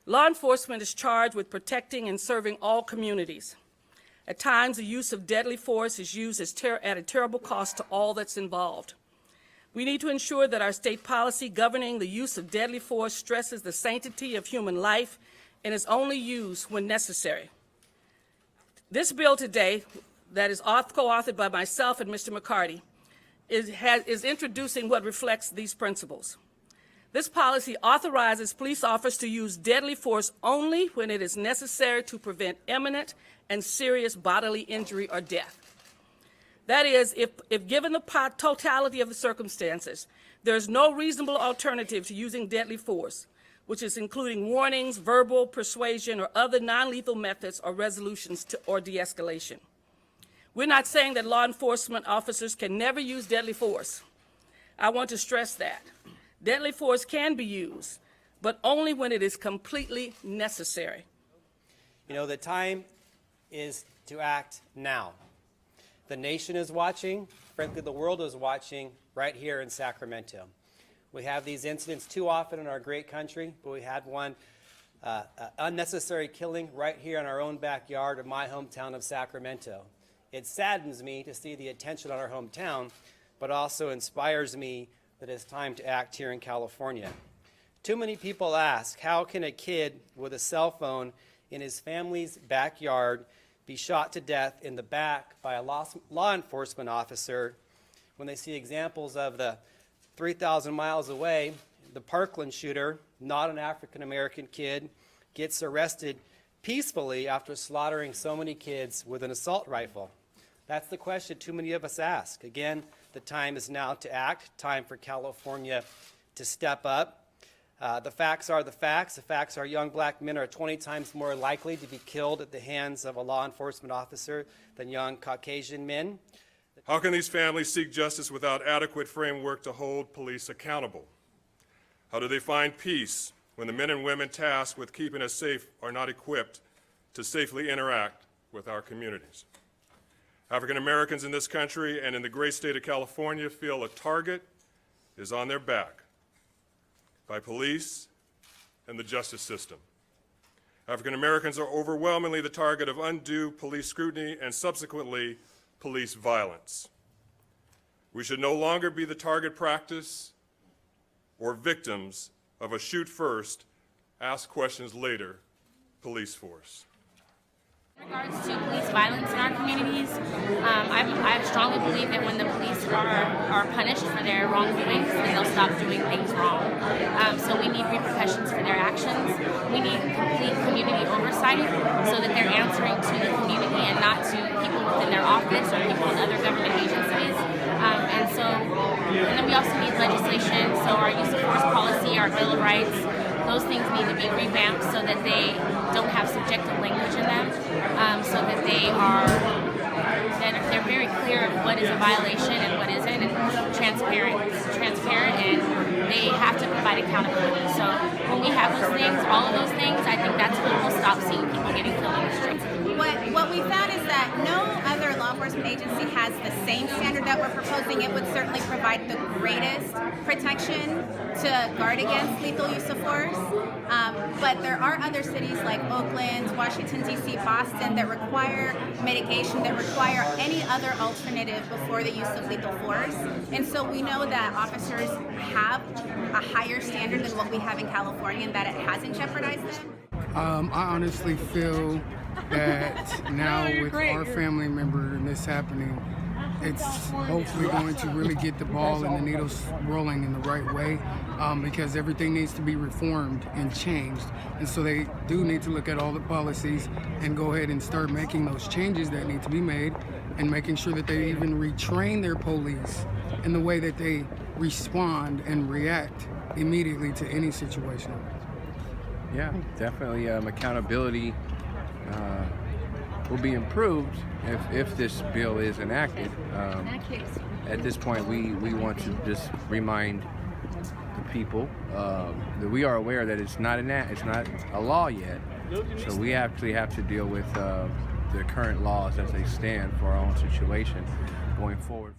Law enforcement is charged with protecting and serving all communities. At times, the use of deadly force is used at a terrible cost to all that's involved. We need to ensure that our state policy governing the use of deadly force stresses the sanctity of human life and is only used when necessary. This bill today, that is co-authored by myself and Mr. McCarty, is introducing what reflects these principles. This policy authorizes police officers to use deadly force only when it is necessary to prevent imminent and serious bodily injury or death. That is, if given the totality of the circumstances, there is no reasonable alternative to using deadly force, which is including warnings, verbal persuasion, or other non-lethal methods or resolutions or de-escalation. We're not saying that law enforcement officers can never use deadly force. I want to stress that. Deadly force can be used, but only when it is completely necessary. You know, the time is to act now. The nation is watching. Frankly, the world is watching right here in Sacramento. We have these incidents too often in our great country, but we had one unnecessary killing right here in our own backyard of my hometown of Sacramento. It saddens me to see the attention on our hometown, but also inspires me that it's time to act here in California. Too many people ask, how can a kid with a cell phone in his family's backyard be shot to death in the back by a law enforcement officer when they see examples of the 3,000 miles away, the Parkland shooter, not an African-American kid, gets arrested peacefully after slaughtering so many kids with an assault rifle? That's the question too many of us ask. Again, the time is now to act, time for California to step up. The facts are the facts. The facts are young black men are 20 times more likely to be killed at the hands of a law enforcement officer than young Caucasian men. How can these families seek justice without adequate framework to hold police accountable? How do they find peace when the men and women tasked with keeping us safe are not equipped to safely interact with our communities? African Americans in this country and in the great state of California feel a target is on their back by police and the justice system. African Americans are overwhelmingly the target of undue police scrutiny and subsequently police violence. We should no longer be the target practice or victims of a shoot first, ask questions later police force. In regards to police violence in our communities, I strongly believe that when the police are punished for their wrongdoings, then they'll stop doing things wrong. So we need repercussions for their actions. We need complete community oversight so that they're answering to the community and not to people within their office or people in other government agencies. And then we also need legislation, so our use of force policy, our Bill of Rights, those things need to be revamped so that they don't have subjective language in them, so that they're very clear of what is a violation and what isn't, and transparent, and they have to provide accountability. So when we have those things, all of those things, I think that's when we'll stop seeing people getting killed in the streets. What we found is that no other law enforcement agency has the same standard that we're proposing. It would certainly provide the greatest protection to guard against lethal use of force. But there are other cities like Oakland, Washington, D.C., Boston that require mitigation, that require any other alternative before the use of lethal force. And so we know that officers have a higher standard than what we have in California and that it hasn't jeopardized them. I honestly feel that now with our family member and this happening, it's hopefully going to really get the ball and the needles rolling in the right way, because everything needs to be reformed and changed. And so they do need to look at all the policies and go ahead and start making those changes that need to be made, and making sure that they even retrain their police in the way that they respond and react immediately to any situation. Yeah, definitely accountability will be improved if this bill is enacted. At this point, we want to just remind the people that we are aware that it's not a law yet. So we actually have to deal with the current laws as they stand for our own situation going forward.